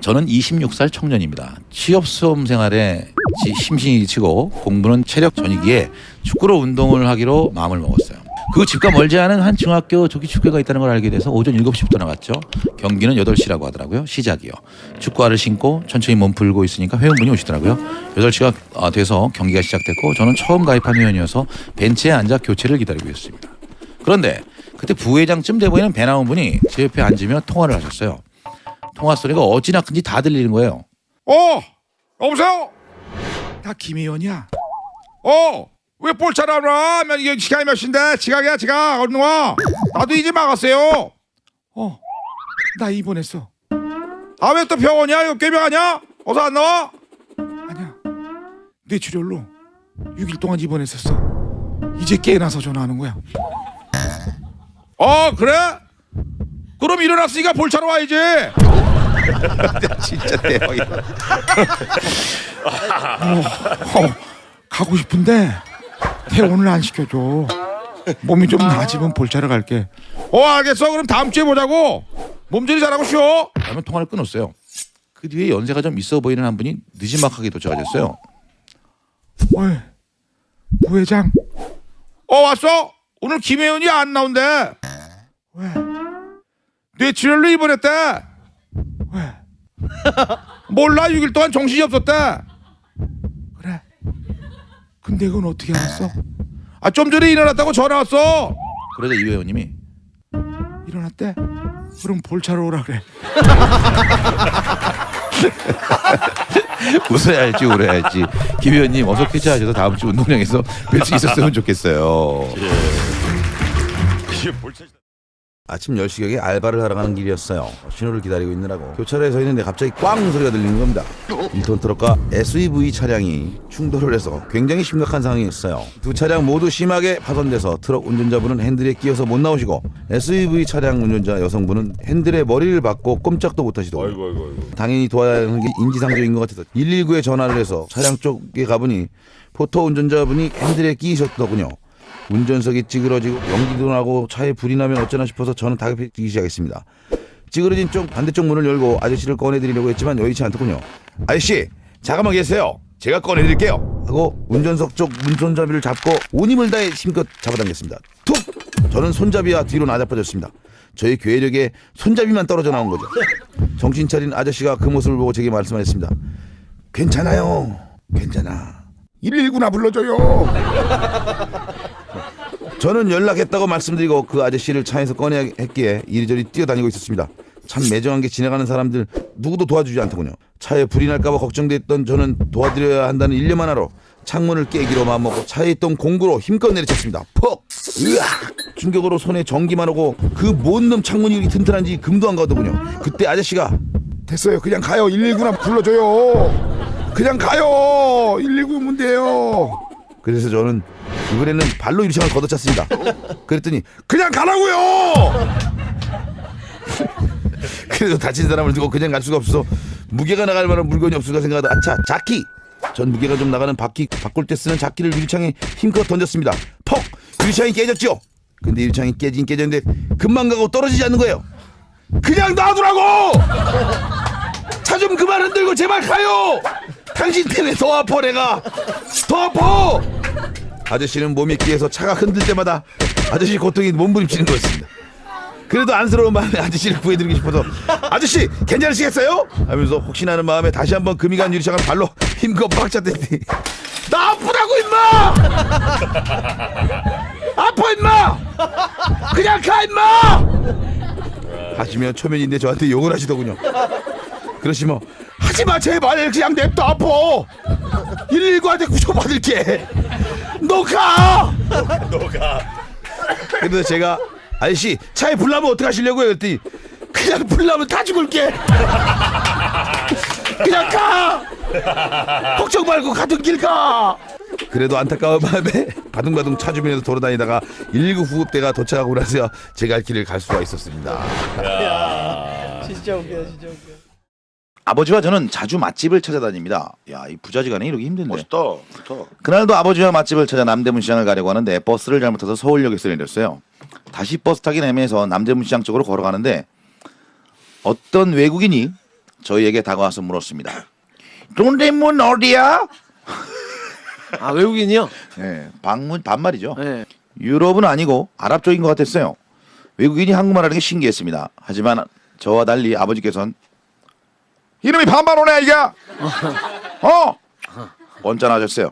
저는 26살 청년입니다. 취업수험 생활에 심신이 지치고 공부는 체력 전이기에 축구로 운동을 하기로 마음을 먹었어요. 그 집과 멀지 않은 한 중학교 조기 축구가 있다는 걸 알게 돼서 오전 7시부터 나갔죠. 경기는 8시라고 하더라고요. 시작이요. 축구화를 신고 천천히 몸 풀고 있으니까 회원분이 오시더라고요. 8시가 돼서 경기가 시작됐고 저는 처음 가입한 회원이어서 벤치에 앉아 교체를 기다리고 있었습니다. 그런데 그때 부회장쯤 돼 보이는 배 나온 분이 제 옆에 앉으며 통화를 하셨어요. 통화 소리가 어찌나 큰지 다 들리는 거예요. 여보세요? 나 김혜연이야. 왜 볼차를 안 와? 이게 시간이 몇 시인데? 지각이야 지각. 얼른 와. 나도 이제 막았어요. 나 입원했어. 왜 또 병원이야? 이거 꾀병 아니야? 어서 안 나와? 아니야. 뇌출혈로 6일 동안 입원했었어. 이제 깨어나서 전화하는 거야. 그래? 그럼 일어났으니까 볼차로 와야지. 진짜 대박이다. 가고 싶은데 퇴원을 안 시켜줘. 몸이 좀 나아지면 볼차러 갈게. 알겠어. 그럼 다음 주에 보자고. 몸조리 잘하고 쉬어. 그러면 통화를 끊었어요. 그 뒤에 연세가 좀 있어 보이는 한 분이 느지막하게 도착하셨어요. 부회장. 왔어? 오늘 김혜연이 안 나온대. 왜? 뇌출혈로 입원했대. 왜? 몰라. 6일 동안 정신이 없었대. 그래. 근데 그건 어떻게 알았어? 좀 전에 일어났다고 전화 왔어. 그러자 이 회원님이 일어났대? 그럼 볼차로 오라 그래. 웃어야 할지 울어야 할지. 김 의원님 어서 쾌차하셔서 다음 주 운동장에서 뵐 수 있었으면 좋겠어요. 아침 10시경에 알바를 하러 가는 길이었어요. 신호를 기다리고 있느라고 교차로에 서 있는데 갑자기 꽝 소리가 들리는 겁니다. 1톤 트럭과 SUV 차량이 충돌을 해서 굉장히 심각한 상황이었어요. 두 차량 모두 심하게 파손돼서 트럭 운전자분은 핸들에 끼어서 못 나오시고 SUV 차량 운전자 여성분은 핸들에 머리를 박고 꼼짝도 못하시더군요. 당연히 도와야 하는 게 인지상정인 것 같아서 119에 전화를 해서 차량 쪽에 가보니 포터 운전자분이 핸들에 끼이셨더군요. 운전석이 찌그러지고 연기도 나고 차에 불이 나면 어쩌나 싶어서 저는 다급히 뛰기 시작했습니다. 찌그러진 쪽 반대쪽 문을 열고 아저씨를 꺼내드리려고 했지만 여의치 않더군요. 아저씨 잠깐만 계세요. 제가 꺼내드릴게요. 하고 운전석 쪽 문손잡이를 잡고 온 힘을 다해 힘껏 잡아당겼습니다. 툭! 저는 손잡이와 뒤로 나자빠졌습니다. 저의 괴력에 손잡이만 떨어져 나온 거죠. 정신 차린 아저씨가 그 모습을 보고 제게 말씀하셨습니다. 괜찮아요. 괜찮아. 119나 불러줘요. 저는 연락했다고 말씀드리고 그 아저씨를 차에서 꺼내야 했기에 이리저리 뛰어다니고 있었습니다. 참 매정한 게 지나가는 사람들 누구도 도와주지 않더군요. 차에 불이 날까봐 걱정됐던 저는 도와드려야 한다는 일념 하나로 창문을 깨기로 마음먹고 차에 있던 공구로 힘껏 내리쳤습니다. 퍽! 으악! 충격으로 손에 전기만 오고 그 뭔 놈 창문이 이렇게 튼튼한지 금도 안 가더군요. 그때 아저씨가 됐어요. 그냥 가요. 119나 불러줘요. 그냥 가요. 119 문제예요. 그래서 저는 이번에는 발로 유리창을 걷어찼습니다. 그랬더니 그냥 가라고요. 그래도 다친 사람을 두고 그냥 갈 수가 없어서 무게가 나갈 만한 물건이 없을까 생각하다 아차 자키! 전 무게가 좀 나가는 바퀴 바꿀 때 쓰는 자키를 유리창에 힘껏 던졌습니다. 퍽! 유리창이 깨졌죠. 근데 유리창이 깨진 깨졌는데 금방 가고 떨어지지 않는 거예요. 그냥 놔두라고. 차 좀 그만 흔들고 제발 가요. 당신 때문에 더 아파 내가. 더 아파. 아저씨는 몸이 끼어서 차가 흔들 때마다 아저씨 고통이 몸부림치는 거였습니다. 그래도 안쓰러운 마음에 아저씨를 구해드리고 싶어서 아저씨 괜찮으시겠어요? 하면서 혹시나 하는 마음에 다시 한번 금이 간 유리창을 발로 힘껏 빡 찼더니 나 아프다고 임마! 아파 임마! 그냥 가 임마! 하시며 초면인데 저한테 욕을 하시더군요. 그러시며 하지마 제발 그냥 냅둬 아파 119한테 구조받을게 너 가! 그래서 제가 아저씨 차에 불 나면 어떡하시려고요? 그랬더니 그냥 불 나면 다 죽을게 그냥 가! 걱정 말고 가던 길 가! 그래도 안타까운 마음에 바둥바둥 차 주변에서 돌아다니다가 119 구급대가 도착하고 나서 제가 할 길을 갈 수가 있었습니다. 진짜 웃겨, 진짜 웃겨. 아버지와 저는 자주 맛집을 찾아다닙니다. 야, 이 부자지간에 이러기 힘든데. 멋있다. 좋다. 그날도 아버지와 맛집을 찾아 남대문 시장을 가려고 하는데 버스를 잘못 타서 서울역에서 내렸어요. 다시 버스 타긴 애매해서 남대문 시장 쪽으로 걸어가는데 어떤 외국인이 저희에게 다가와서 물었습니다. 동대문 어디야? 아 외국인이요? 네, 방문 반말이죠. 네. 유럽은 아니고 아랍 쪽인 것 같았어요. 외국인이 한국말하는 게 신기했습니다. 하지만 저와 달리 아버지께서는 이놈이 반말 오네 이게. 언짢아하셨어요.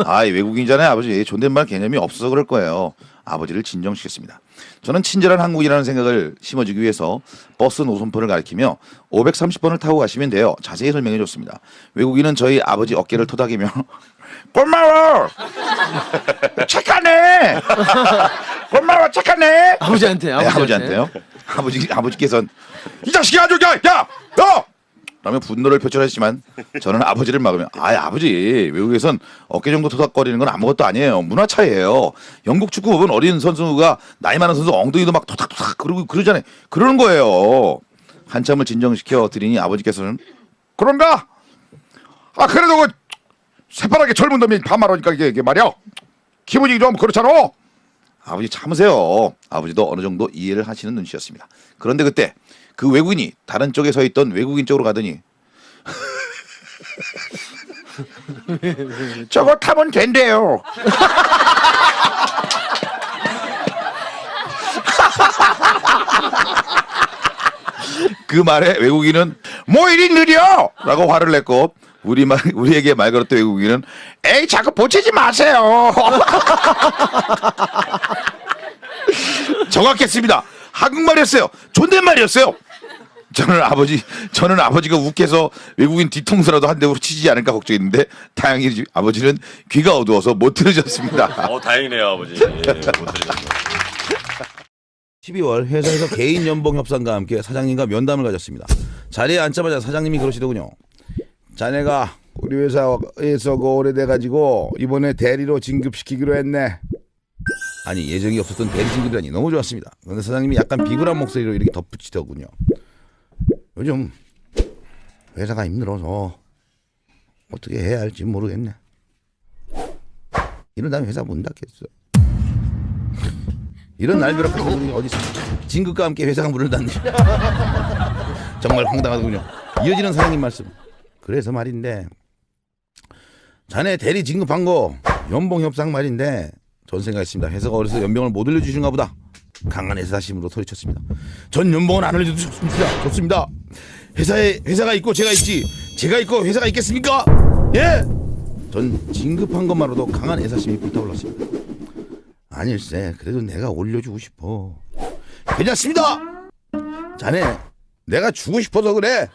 아이 외국인이잖아요 아버지. 존댓말 개념이 없어서 그럴 거예요. 아버지를 진정시켰습니다. 저는 친절한 한국이라는 생각을 심어주기 위해서 버스 노선표를 가리키며 530번을 타고 가시면 돼요. 자세히 설명해 줬습니다. 외국인은 저희 아버지 어깨를 토닥이며 고마워 착하네 고마워 착하네 아버지한테. 네, 아버지한테요. 아버지께서는 이 자식이 아주 야 너. 라며 분노를 표출했지만 저는 아버지를 막으며 아버지 외국에선 어깨 정도 토닥거리는 건 아무것도 아니에요. 문화 차이예요. 영국 축구 보면 어린 선수가 나이 많은 선수 엉덩이도 막 토닥토닥 그러고 그러잖아요. 그러는 거예요. 한참을 진정시켜 드리니 아버지께서는 그런가? 아 그래도 그 새파랗게 젊은 놈이 반말하니까 이게 말이야 기분이 좀 그렇잖아. 아버지 참으세요. 아버지도 어느 정도 이해를 하시는 눈치였습니다. 그런데 그때 그 외국인이 다른 쪽에 서 있던 외국인 쪽으로 가더니 저거 타면 된대요. 그 말에 외국인은 뭐 이리 느려! 라고 화를 냈고 우리에게 말 걸었던 외국인은 에이 자꾸 보채지 마세요. 정확했습니다. 한국말이었어요. 존댓말이었어요. 저는 아버지가 욱해서 외국인 뒤통수라도 한 대로 치지 않을까 걱정했는데 다행히 아버지는 귀가 어두워서 못 들으셨습니다. 다행이네요 아버지. 예, 못 들으셨어요. 12월 회사에서 개인 연봉 협상과 함께 사장님과 면담을 가졌습니다. 자리에 앉자마자 사장님이 그러시더군요. 자네가 우리 회사에서 오래돼가지고 이번에 대리로 진급시키기로 했네. 아니 예정이 없었던 대리 진급이라니 너무 좋았습니다. 그런데 사장님이 약간 비굴한 목소리로 이렇게 덧붙이더군요. 요즘 회사가 힘들어서 어떻게 해야 할지 모르겠네. 이러다면 회사 문 닫겠어. 이런 날벼락한 소문이 어디 있어? 진급과 함께 회사가 문을 닫네. 정말 황당하더군요. 이어지는 사장님 말씀. 그래서 말인데 자네 대리 진급한 거 연봉 협상 말인데 전 생각했습니다. 회사가 어려서 연봉을 못 올려주시는가 보다. 강한 애사심으로 소리쳤습니다. 전 연봉은 안 올려도 좋습니다. 회사가 있고 제가 있지. 제가 있고 회사가 있겠습니까? 예? 전 진급한 것만으로도 강한 애사심이 불타올랐습니다. 아닐세. 그래도 내가 올려주고 싶어. 괜찮습니다. 자네 내가 주고 싶어서 그래.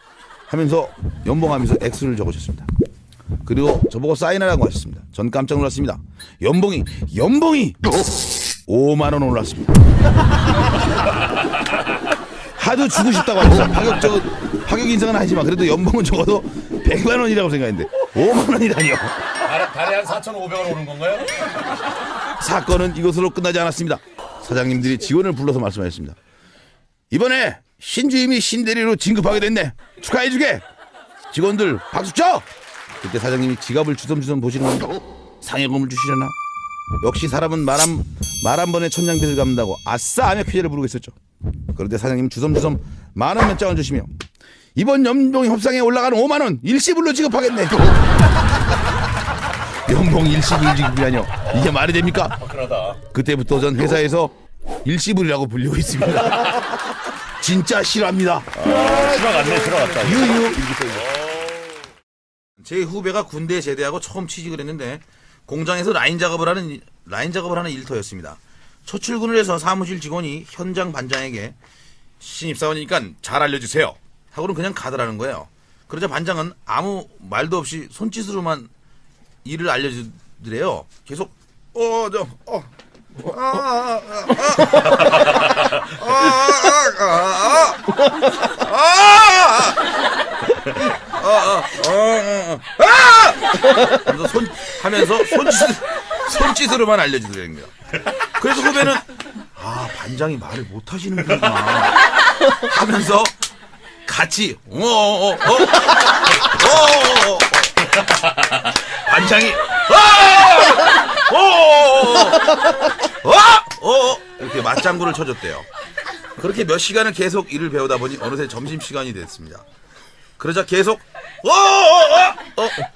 하면서 연봉하면서 X를 적으셨습니다. 그리고 저보고 사인하라고 하셨습니다. 전 깜짝 놀랐습니다. 연봉이 5만 원 올랐습니다. 하도 주고 싶다고 하셨어. 파격 인상은 아니지만 그래도 연봉은 적어도 100만 원이라고 생각했는데 5만 원이라니요. 달에 한 4,500원 오는 건가요? 사건은 이것으로 끝나지 않았습니다. 사장님들이 직원을 불러서 말씀하셨습니다. 이번에 신주임이 신대리로 진급하게 됐네. 축하해주게. 직원들 박수 쳐. 그때 사장님이 지갑을 주섬주섬 보시는 겁니다. 상여금을 주시려나? 역시 사람은 말 한 번에 천냥빚을 갚는다고 아싸 하며 피해를 부르고 있었죠. 그런데 사장님 주섬주섬 만원 몇 장을 주시며 이번 연봉 협상에 올라가는 5만 원 일시불로 지급하겠네. 연봉 일시불 지급이라뇨. 이게 말이 됩니까? 그러다. 그때부터 전 회사에서 일시불이라고 불리고 있습니다. 진짜 싫어합니다. 들어갔다. 유유. 제 후배가 군대에 제대하고 처음 취직을 했는데 공장에서 라인 작업을 하는 일터였습니다. 첫 출근을 해서 사무실 직원이 현장 반장에게 신입사원이니까 잘 알려주세요 하고는 그냥 가더라는 거예요. 그러자 반장은 아무 말도 없이 손짓으로만 일을 알려주더래요. 계속 하면서 손짓으로만 알려주더라는 거예요. 그래서 후배는 반장이 말을 못 하시는 분이구나 하면서 같이 반장이 이렇게 맞장구를 쳐줬대요. 그렇게 몇 시간을 계속 일을 배우다 보니 어느새 점심시간이 됐습니다. 그러자 계속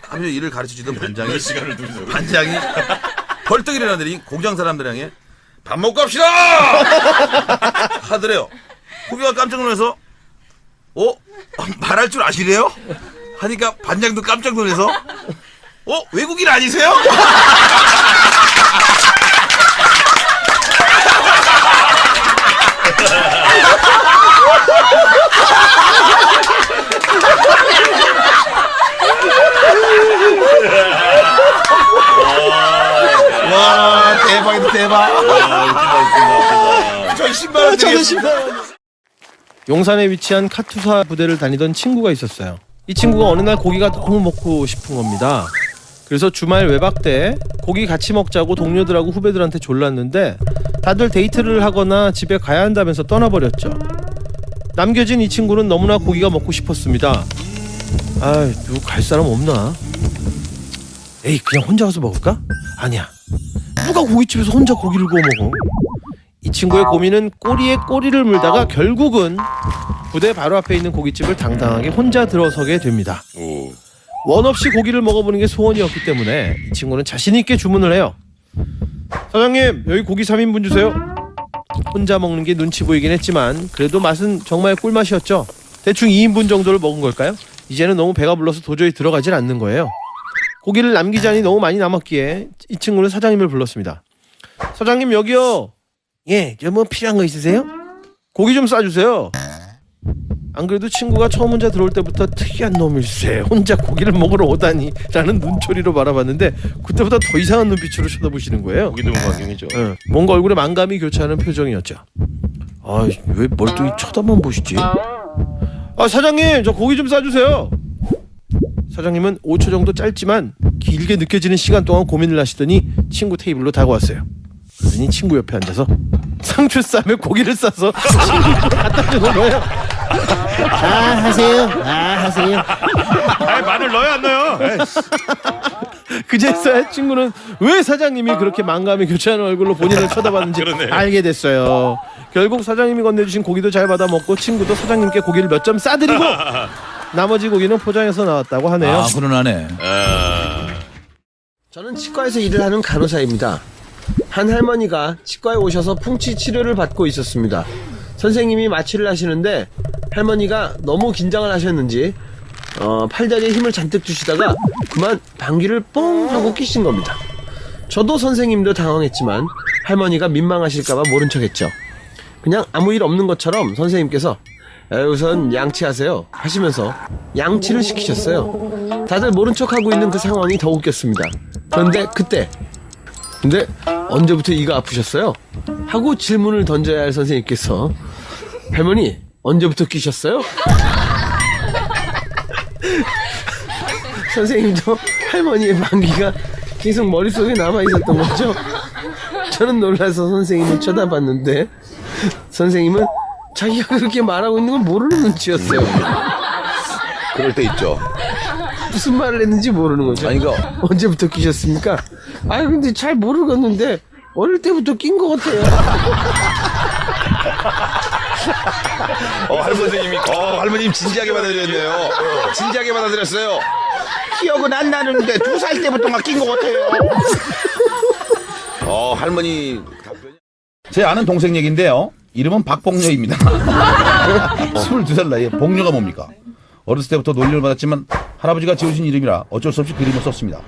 하면서 이를 가르쳐주던 반장이 시간을 두면서 반장이 벌떡 일어나더니 공장 사람들 향해 밥 먹고 합시다 하더래요. 후배가 깜짝 놀라서 말할 줄 아시래요? 하니까 반장도 깜짝 놀라서 외국인 아니세요? 와 대박이다 대박. 저 10만원 드리겠습니다. 용산에 위치한 카투사 부대를 다니던 친구가 있었어요. 이 친구가 어느 날 고기가 너무 먹고 싶은 겁니다. 그래서 주말 외박 때 고기 같이 먹자고 동료들하고 후배들한테 졸랐는데 다들 데이트를 하거나 집에 가야 한다면서 떠나버렸죠. 남겨진 이 친구는 너무나 고기가 먹고 싶었습니다. 아, 누구 갈 사람 없나? 에이, 그냥 혼자 가서 먹을까? 아니야. 누가 고깃집에서 혼자 고기를 구워 먹어? 이 친구의 고민은 꼬리에 꼬리를 물다가 결국은 부대 바로 앞에 있는 고깃집을 당당하게 혼자 들어서게 됩니다. 원 없이 고기를 먹어보는 게 소원이었기 때문에 이 친구는 자신 있게 주문을 해요. 사장님, 여기 고기 3인분 주세요. 혼자 먹는 게 눈치 보이긴 했지만 그래도 맛은 정말 꿀맛이었죠. 대충 2인분 정도를 먹은 걸까요? 이제는 너무 배가 불러서 도저히 들어가질 않는 거예요. 고기를 남기자니 너무 많이 남았기에 이 친구는 사장님을 불렀습니다. 사장님, 여기요. 예, 저 뭐 필요한 거 있으세요? 고기 좀 싸주세요. 안 그래도 친구가 처음 혼자 들어올 때부터 특이한 놈일세, 혼자 고기를 먹으러 오다니 라는 눈초리로 바라봤는데 그때보다 더 이상한 눈빛으로 쳐다보시는 거예요. 고기 드문 광경이죠. 예, 뭔가 얼굴에 만감이 교차하는 표정이었죠. 아, 왜 멀뚱히 쳐다만 보시지? 아, 사장님, 저 고기 좀 싸주세요. 사장님은 5초 정도 짧지만 길게 느껴지는 시간 동안 고민을 하시더니 친구 테이블로 다가왔어요. 그러더니 친구 옆에 앉아서 상추쌈에 고기를 싸서 친구한테 갖다 주는 거예요. 하세요. 하세요. 마늘 넣어요 안 넣어요? 그제서야 친구는 왜 사장님이 그렇게 만감이 교차하는 얼굴로 본인을 쳐다봤는지 그러네. 알게 됐어요. 결국 사장님이 건네주신 고기도 잘 받아 먹고 친구도 사장님께 고기를 몇 점 싸드리고 나머지 고기는 포장해서 나왔다고 하네요. 아 그러나네. 저는 치과에서 일을 하는 간호사입니다. 한 할머니가 치과에 오셔서 풍치 치료를 받고 있었습니다. 선생님이 마취를 하시는데 할머니가 너무 긴장을 하셨는지 팔다리에 힘을 잔뜩 주시다가 그만 방귀를 뽕 하고 끼신 겁니다. 저도 선생님도 당황했지만 할머니가 민망하실까봐 모른 척했죠. 그냥 아무 일 없는 것처럼 선생님께서 우선 양치하세요 하시면서 양치를 시키셨어요. 다들 모른 척하고 있는 그 상황이 더 웃겼습니다. 그런데 그때 근데 언제부터 이가 아프셨어요? 하고 질문을 던져야 할 선생님께서 할머니 언제부터 끼셨어요? 선생님도 할머니의 방귀가 계속 머릿속에 남아있었던 거죠. 저는 놀라서 선생님을 쳐다봤는데 선생님은 자기가 그렇게 말하고 있는 걸 모르는 눈치였어요. 그럴 때 있죠. 무슨 말을 했는지 모르는 거죠. 아니, 이거 언제부터 끼셨습니까? 아 근데 잘 모르겠는데 어릴 때부터 낀 것 같아요. 할머님 진지하게 받아들였네요. 진지하게 받아들였어요. 기억은 안 나는데 2살 때부터 막 낀 것 같아요. 할머니 답변이. 제 아는 동생 얘기인데요. 이름은 박복녀입니다. 22살 나이에 복녀가 뭡니까? 어렸을 때부터 놀림을 받았지만 할아버지가 지어주신 이름이라 어쩔 수 없이 그림을 썼습니다.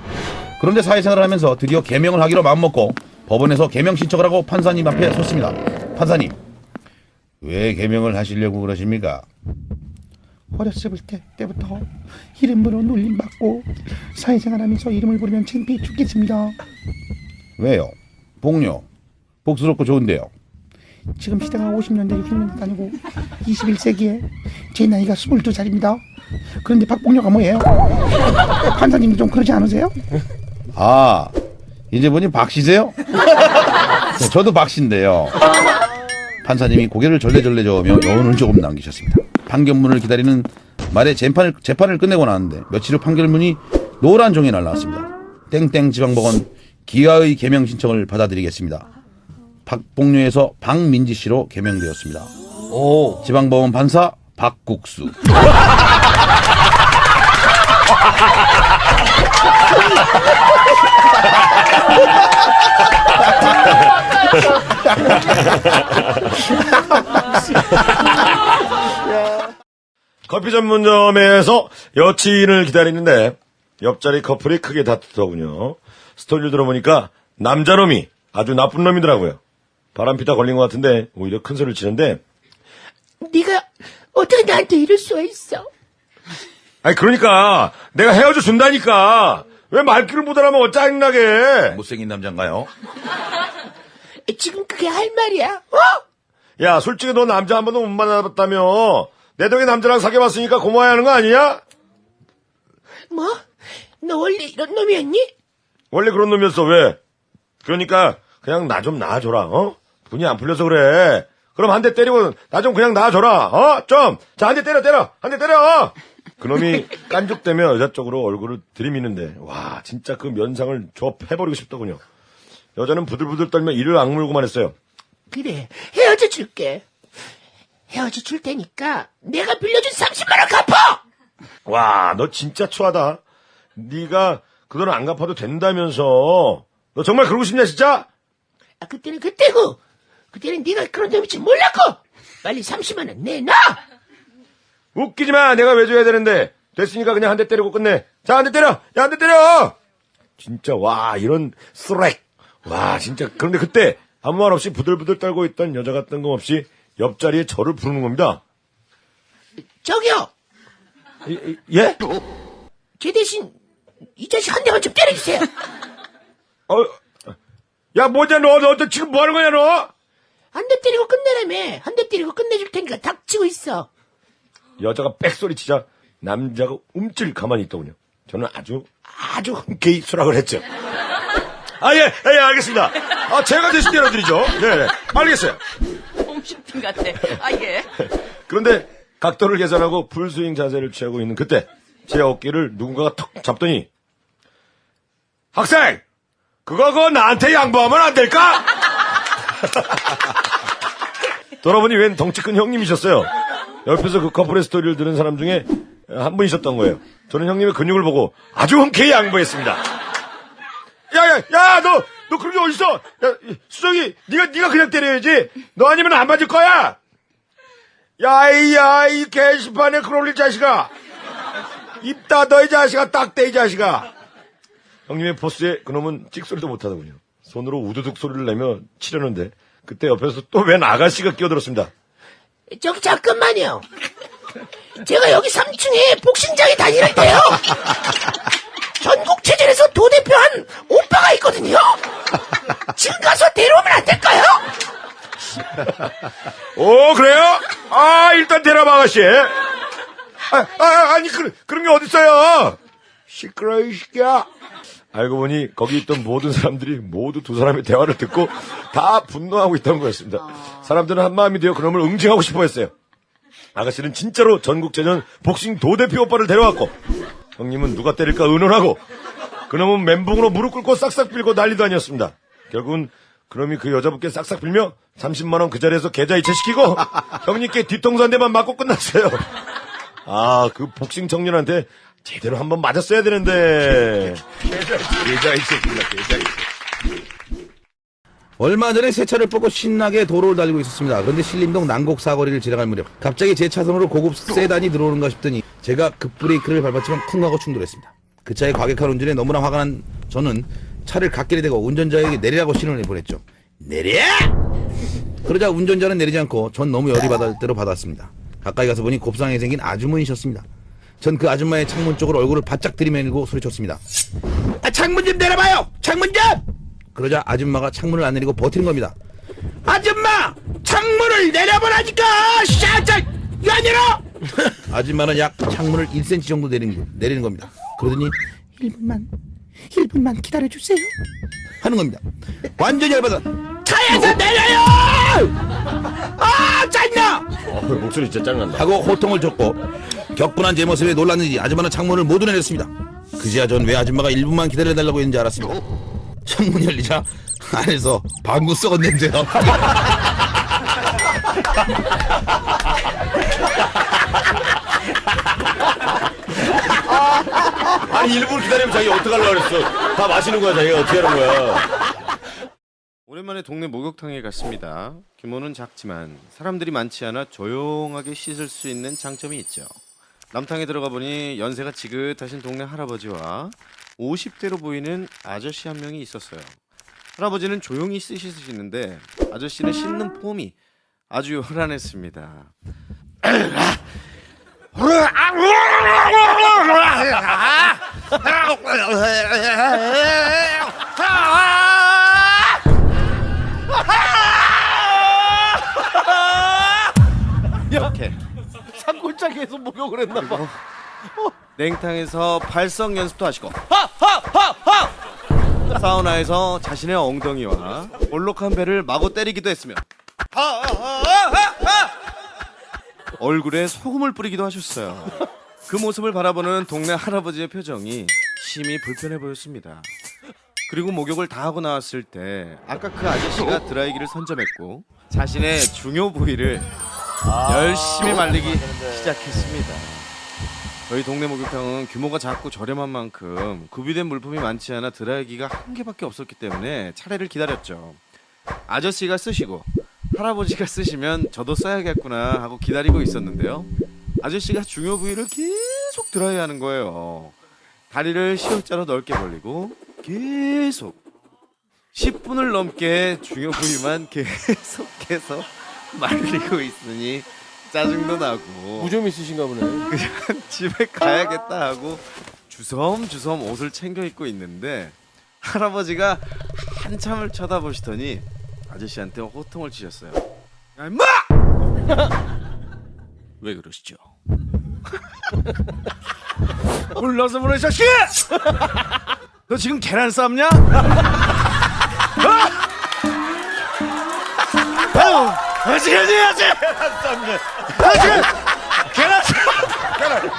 그런데 사회생활을 하면서 드디어 개명을 하기로 마음먹고 법원에서 개명 신청을 하고 판사님 앞에 섰습니다. 판사님, 왜 개명을 하시려고 그러십니까? 어렸을 때부터 이름으로 놀림받고 사회생활하면서 이름을 부르면 창피해 죽겠습니다. 왜요? 복녀, 복스럽고 좋은데요. 지금 시대가 50년대 60년대도 아니고 21세기에 제 나이가 22살입니다. 그런데 박복녀가 뭐예요? 판사님도 좀 그러지 않으세요? 아, 이제 보니 박씨세요? 네, 저도 박씨인데요. 판사님이 고개를 절레절레 저으며 여운을 조금 남기셨습니다. 판결문을 기다리는 말에 재판을 끝내고 나왔는데 며칠 후 판결문이 노란 종이에 날라왔습니다. 땡땡 지방법원 기아의 개명 신청을 받아들이겠습니다. 박복녀에서 박민지 씨로 개명되었습니다. 지방법원 판사 박국수. 커피 전문점에서 여친을 기다리는데 옆자리 커플이 크게 다투더군요. 스토리를 들어보니까 남자놈이 아주 나쁜 놈이더라고요. 바람피다 걸린 것 같은데 오히려 큰 소리를 치는데 네가 어떻게 나한테 이럴 수가 있어? 아니 그러니까 내가 헤어져 준다니까 왜 말귀를 못 알아먹어 짜증나게. 못생긴 남잔가요? 지금 그게 할 말이야? 어? 야 솔직히 너 남자 한 번도 못 만나봤다며 내 덕에 남자랑 사귀어봤으니까 고마워야 하는 거 아니야? 뭐? 너 원래 이런 놈이었니? 원래 그런 놈이었어. 왜? 그러니까 그냥 나 좀 놔줘라. 어? 분이 안 풀려서 그래. 그럼 한 대 때리고 나 좀 그냥 놔줘라. 어? 좀. 자, 한 대 때려. 한 대 때려. 그놈이 깐죽대며 여자 쪽으로 얼굴을 들이미는데 와 진짜 그 면상을 좁혀버리고 싶더군요. 여자는 부들부들 떨며 이를 악물고만 했어요. 그래, 헤어져 줄게. 헤어져 줄 테니까 내가 빌려준 30만 원 갚아! 와, 너 진짜 추하다. 네가 그 돈 안 갚아도 된다면서. 너 정말 그러고 싶냐 진짜? 아, 그때는 그때고. 그때는 네가 그런 놈일 줄 몰랐고. 빨리 30만 원 내놔! 웃기지 마. 내가 왜 줘야 되는데. 됐으니까 그냥 한 대 때리고 끝내. 자, 한 대 때려. 야, 한 대 때려. 진짜 와 이런 쓰렉. 와 진짜. 그런데 그때 아무 말 없이 부들부들 떨고 있던 여자가 뜬금없이 옆자리에 저를 부르는 겁니다. 저기요! 예? 제 대신 이 자식 한 대만 좀 때려주세요. 야 뭐냐 너 지금 뭐 하는 거냐 너? 한 대 때리고 끝내라며. 한 대 때리고 끝내줄 테니까 닥치고 있어. 여자가 빽소리 치자 남자가 움찔 가만히 있더군요. 저는 아주 흔쾌히 수락을 했죠. 예, 알겠습니다. 제가 대신 때려드리죠. 네, 알겠어요. 홈쇼핑 같아. 아, 예. 그런데 각도를 계산하고 풀스윙 자세를 취하고 있는 그때 제 어깨를 누군가가 턱 잡더니 학생! 그거 나한테 양보하면 안 될까? 돌아보니 웬 덩치 큰 형님이셨어요. 옆에서 그 커플의 스토리를 들은 사람 중에 한 분이셨던 거예요. 저는 형님의 근육을 보고 아주 흔쾌히 양보했습니다. 야, 너 그런 게 어딨어? 야, 수정이, 네가 그냥 때려야지. 너 아니면 안 맞을 거야. 이 게시판에 글 올릴 자식아. 입 닫아, 이 자식아. 딱대, 이 자식아. 형님의 포스에 그놈은 찍소리도 못하더군요. 손으로 우두둑 소리를 내며 치려는데 그때 옆에서 또 웬 아가씨가 끼어들었습니다. 저기 잠깐만요. 제가 여기 3층에 복싱장에 다니는데요. 전국체전에서 도대표한 오빠가 있거든요. 지금 가서 데려오면 안 될까요? 오, 그래요? 일단 데려봐, 아가씨. 아니, 그런 게 어딨어요? 시끄러워, 이 새끼야. 알고 보니 거기 있던 모든 사람들이 모두 두 사람의 대화를 듣고 다 분노하고 있던 거였습니다. 사람들은 한마음이 되어 그놈을 응징하고 싶어 했어요. 아가씨는 진짜로 전국체전 복싱 도대표 오빠를 데려왔고 형님은 누가 때릴까 의논하고 그놈은 멘붕으로 무릎 꿇고 싹싹 빌고 난리도 아니었습니다. 결국은 그놈이 그 여자분께 싹싹 빌며 30만 원 그 자리에서 계좌 이체시키고 형님께 뒤통수 한 대만 맞고 끝났어요. 그 복싱 청년한테 제대로 한번 맞았어야 되는데. 계좌 이체입니다. 계좌 이체. 얼마 전에 새 차를 뽑고 신나게 도로를 달리고 있었습니다. 그런데 신림동 난곡 사거리를 지나갈 무렵 갑자기 제 차선으로 고급 세단이 들어오는가 싶더니 제가 급브레이크를 밟았지만 쿵 하고 충돌했습니다. 그 차의 과격한 운전에 너무나 화가 난 저는 차를 갓길에 대고 운전자에게 내리라고 신호를 보냈죠. 내려! 그러자 운전자는 내리지 않고 전 너무 열이 받을 대로 받았습니다. 가까이 가서 보니 곱상하게 생긴 아주머니셨습니다. 전 그 아줌마의 창문 쪽으로 얼굴을 바짝 들이밀고 소리쳤습니다. 창문 좀 내려봐요! 창문 좀! 그러자 아줌마가 창문을 안 내리고 버티는 겁니다. 아줌마! 창문을 내려보라니까! 샤짝! 이거 안 열어! 아줌마는 약 창문을 1cm 정도 내리는 겁니다. 그러더니 1분만 기다려주세요. 하는 겁니다. 완전히 열받아. 차에서 내려요! 짜증나! 목소리 진짜 짱난다. 하고 호통을 줬고 격분한 제 모습에 놀랐는지 아줌마는 창문을 모두 내렸습니다. 그제야 전 왜 아줌마가 1분만 기다려달라고 했는지 알았습니다. 창문 열리자 안에서 방구 썩은 냄새가 일부러 기다리면 자기 어떡하려고 그랬어. 다 마시는 거야, 자기가 어떻게 하는 거야. 오랜만에 동네 목욕탕에 갔습니다. 규모는 작지만 사람들이 많지 않아 조용하게 씻을 수 있는 장점이 있죠. 남탕에 들어가 보니 연세가 지긋하신 동네 할아버지와 50대로 보이는 아저씨 한 명이 있었어요. 할아버지는 조용히 씻으시는데 아저씨는 씻는 폼이 아주 요란했습니다. 이렇게 산골짜기에서 목욕을 했나 봐. 냉탕에서 발성 연습도 하시고 사우나에서 자신의 엉덩이와 볼록한 배를 마구 때리기도 했으며 얼굴에 소금을 뿌리기도 하셨어요. 그 모습을 바라보는 동네 할아버지의 표정이 심히 불편해 보였습니다. 그리고 목욕을 다 하고 나왔을 때 아까 그 아저씨가 드라이기를 선점했고 자신의 중요 부위를 열심히 말리기 시작했습니다. 저희 동네 목욕탕은 규모가 작고 저렴한 만큼 구비된 물품이 많지 않아 드라이기가 한 개밖에 없었기 때문에 차례를 기다렸죠. 아저씨가 쓰시고 할아버지가 쓰시면 저도 써야겠구나 하고 기다리고 있었는데요. 아저씨가 중요 부위를 계속 드라이하는 거예요. 다리를 시옷자로 넓게 벌리고 계속 10분을 넘게 중요 부위만 계속해서 말리고 있으니 짜증도 나고 무좀 있으신가 보네. 그냥 집에 가야겠다 하고 주섬주섬 옷을 챙겨 입고 있는데 할아버지가 한참을 쳐다보시더니 아저씨한테 호통을 치셨어요. 야 임마! 왜 그러시죠? 몰라서 그래 자식! 너 지금 계란 삶냐? 아직까지 해야지!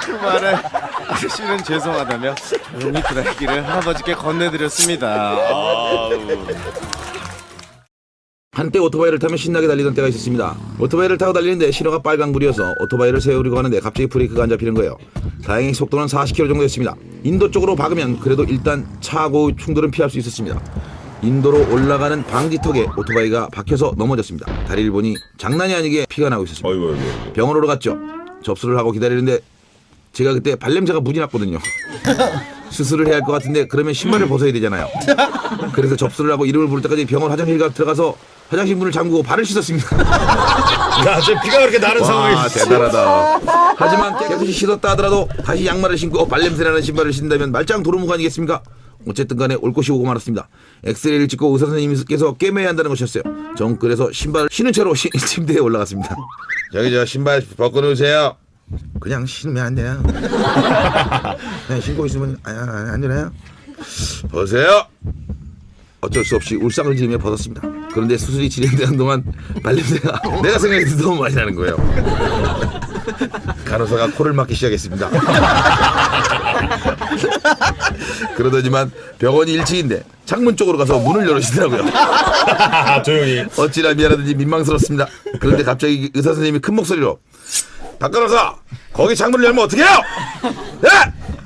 그 말에 아저씨는 죄송하다며 조용히 드라이기를 할아버지께 건네드렸습니다. 한때 오토바이를 타면 신나게 달리던 때가 있었습니다. 오토바이를 타고 달리는데 신호가 빨강불이어서 오토바이를 세우려고 하는데 갑자기 브레이크가 안 잡히는 거예요. 다행히 속도는 40km 정도였습니다. 인도 쪽으로 박으면 그래도 일단 차하고 충돌은 피할 수 있었습니다. 인도로 올라가는 방지턱에 오토바이가 박혀서 넘어졌습니다. 다리를 보니 장난이 아니게 피가 나고 있었습니다. 어이구. 병원으로 갔죠. 접수를 하고 기다리는데 제가 그때 발냄새가 무지 났거든요. 수술을 해야 할 것 같은데 그러면 신발을 벗어야 되잖아요. 그래서 접수를 하고 이름을 부를 때까지 병원 화장실 들어가서 화장실 문을 잠그고 발을 씻었습니다. 야, 저 피가 그렇게 나는 상황이 와, 대단하다. 하지만 깨끗이 씻었다 하더라도 다시 양말을 신고 발냄새나는 신발을 신다면 말짱 도루묵 아니겠습니까? 어쨌든 간에 올 것이 오고 말았습니다. 엑스레이를 찍고 의사 선생님께서 꿰매야 한다는 것이었어요. 전 그래서 신발을 신은 채로 침대에 올라갔습니다. 저기 저 신발 벗고 놓으세요. 그냥 신으면 안 돼요. 그냥 신고 있으면 안 되나요? 벗으세요. 어쩔 수 없이 울상을 지으며 벗었습니다. 그런데 수술이 진행되는 동안 발냄새가 내가 생각해도 너무 많이 나는 거예요. 간호사가 코를 막기 시작했습니다. 그러더니만 병원이 1층인데 창문 쪽으로 가서 문을 열으시더라고요. 조용히. 어찌나 미안하든지 민망스럽습니다. 그런데 갑자기 의사 선생님이 큰 목소리로 박 간호사 거기 창문을 열면 어떡해요? 네!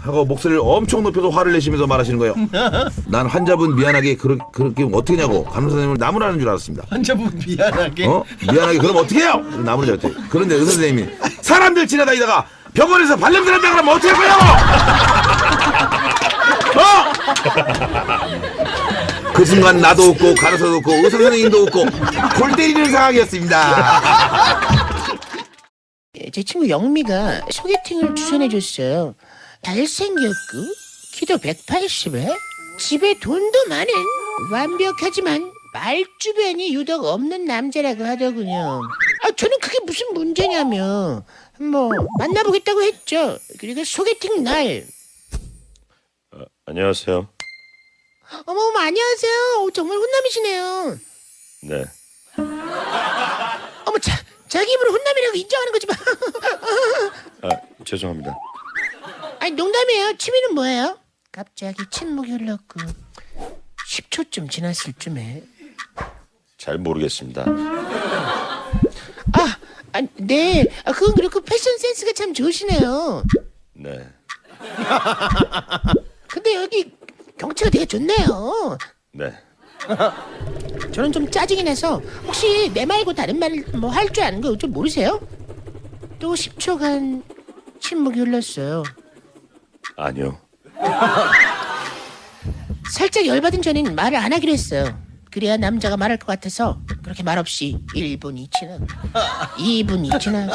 하고 목소리를 엄청 높여서 화를 내시면서 말하시는 거예요. 난 환자분 미안하게 그렇게 어떻게 하냐고 간호사님을 나무라는 줄 알았습니다. 환자분 미안하게. 미안하게 그럼 어떻게 해요? 나무를 잡았대. 그런데 의사 선생님이 사람들 지나다니다가 병원에서 발냄새 난다 그러면 어떻게 할 거냐고! 그 순간 나도 웃고 간호사도 웃고 의사 선생님도 웃고 골 때리는 상황이었습니다. 제 친구 영미가 소개팅을 추천해줬어요. 잘생겼고 키도 180에 집에 돈도 많은 완벽하지만 말주변이 유독 없는 남자라고 하더군요. 저는 그게 무슨 문제냐며 만나보겠다고 했죠. 그리고 소개팅 날 안녕하세요. 어머 안녕하세요. 정말 혼남이시네요. 네. 어머 자기 입으로 혼남이라고 인정하는 거지 마. 죄송합니다. 아니 농담이에요. 취미는 뭐예요? 갑자기 침묵이 흘렀고 10초쯤 지났을 쯤에 잘 모르겠습니다. 네. 그건 그렇고 패션 센스가 참 좋으시네요. 네. 근데 여기 경치가 되게 좋네요. 네. 저는 좀 짜증이 나서 혹시 내 말고 다른 말 뭐 할 줄 아는 거 좀 모르세요? 또 10초간 침묵이 흘렀어요. 아니요. 살짝 열받은 저는 말을 안 하기로 했어요. 그래야 남자가 말할 것 같아서 그렇게 말없이 1분이 지나고 2분이 지나고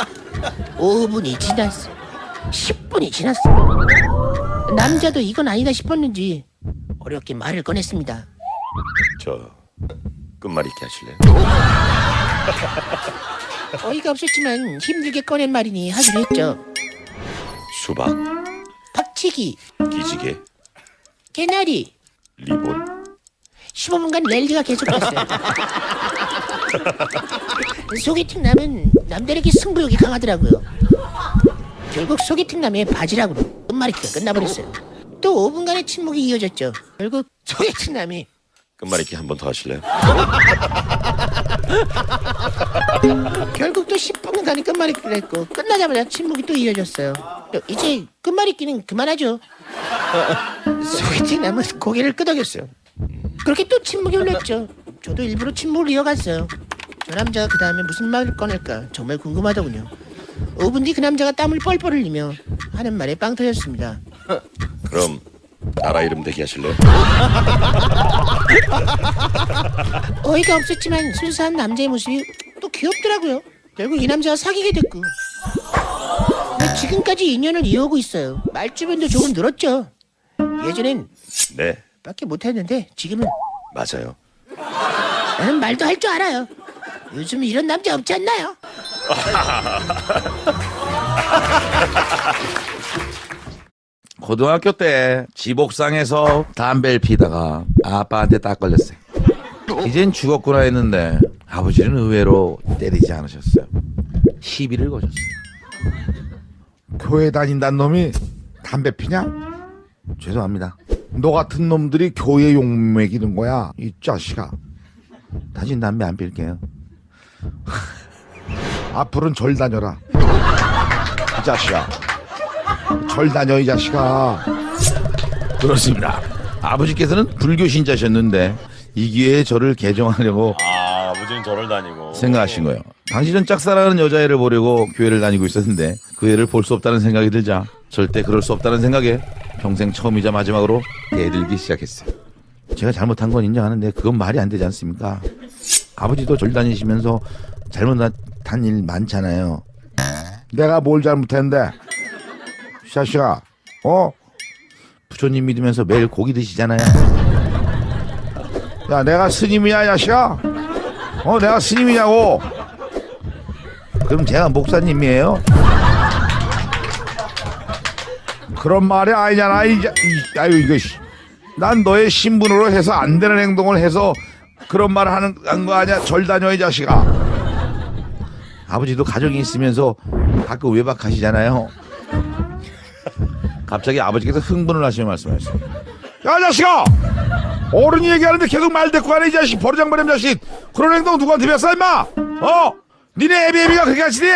5분이 지났어 10분이 지났어. 남자도 이건 아니다 싶었는지 어렵게 말을 꺼냈습니다. 저 끝말잇기 하실래요? 어이가 없었지만 힘들게 꺼낸 말이니 하기로 했죠. 수박, 박치기, 기지개, 개나리. 리본. 15분간 랠리가 계속됐어요. 소개팅 남은 남들에게 승부욕이 강하더라고요. 결국 소개팅 남의 바지락으로 끝말잇기가 끝나버렸어요. 또 5분간의 침묵이 이어졌죠. 결국 소개팅 남이 끝말잇기 한 번 더 하실래요? 결국 또 10분간의 끝말잇기를 했고 끝나자마자 침묵이 또 이어졌어요. 이제 끝말잇기는 그만하죠. 소개팅 남은 고개를 끄덕였어요. 그렇게 또 침묵이 흘렀죠. 저도 일부러 침묵을 이어갔어요. 저 남자가 그 다음에 무슨 말을 꺼낼까 정말 궁금하더군요. 5분 뒤 그 남자가 땀을 뻘뻘 흘리며 하는 말에 빵 터졌습니다. 그럼 나라 이름 대기 하실래요? 어이가 없었지만 순수한 남자의 모습이 또 귀엽더라고요. 결국 이 남자와 사귀게 됐고 근데 지금까지 인연을 이어오고 있어요. 말주변도 조금 늘었죠. 예전엔 네, 밖에 못했는데 지금은 맞아요. 나는 말도 할 줄 알아요. 요즘 이런 남자 없지 않나요? 고등학교 때 지복상에서 담배를 피다가 아빠한테 딱 걸렸어요. 이젠 죽었구나 했는데 아버지는 의외로 때리지 않으셨어요. 시비를 거셨어요. 교회 다닌다는 놈이 담배 피냐? 죄송합니다. 너 같은 놈들이 교회 욕 먹이는 거야 이 자식아. 다신 담배 안 필게요. 앞으로는 절 다녀라 이 자식아. 절 다녀 이 자식아. 그렇습니다. 아버지께서는 불교 신자셨는데 이 기회에 저를 개종하려고 아, 아버지는 저를 다니고 생각하신 거예요. 당신은 짝사랑하는 여자애를 보려고 교회를 다니고 있었는데 그 애를 볼 수 없다는 생각이 들자 절대 그럴 수 없다는 생각에 평생 처음이자 마지막으로 대들기 시작했어요. 제가 잘못한 건 인정하는데 그건 말이 안 되지 않습니까? 아버지도 절 다니시면서 잘못한 일 많잖아요. 내가 뭘 잘못했는데 이 자식아. 부처님 믿으면서 매일 고기 드시잖아요. 야 내가 스님이야 이 자식아. 내가 스님이냐고. 그럼 제가 목사님이에요? 그런 말이 아니잖아. 아유 이거 난 너의 신분으로 해서 안 되는 행동을 해서 그런 말을 한 거 아니야. 절 다녀 이 자식아. 아버지도 가정이 있으면서 가끔 외박하시잖아요. 갑자기 아버지께서 흥분을 하시며 말씀하셨어요. 야 자식아. 어른이 얘기하는데 계속 말 대꾸 하네 이 자식. 버르장머리 자식. 그런 행동 누구한테 배웠어 임마. 니네 애비가 그렇게 하시니?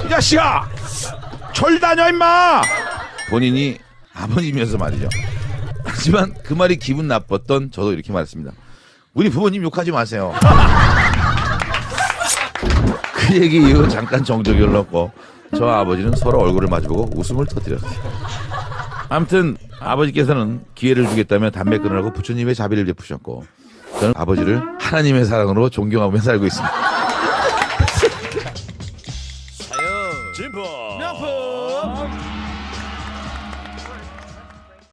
이 자식아. 절 다녀 임마. 본인이 아버지면서 말이죠. 하지만 그 말이 기분 나빴던 저도 이렇게 말했습니다. 우리 부모님 욕하지 마세요. 그 얘기 이후 잠깐 정적이 흘렀고 저 아버지는 서로 얼굴을 마주보고 웃음을 터뜨렸어요. 아무튼 아버지께서는 기회를 주겠다며 담배 끊으라고 부처님의 자비를 베푸셨고 저는 아버지를 하나님의 사랑으로 존경하며 살고 있습니다. 진보 명품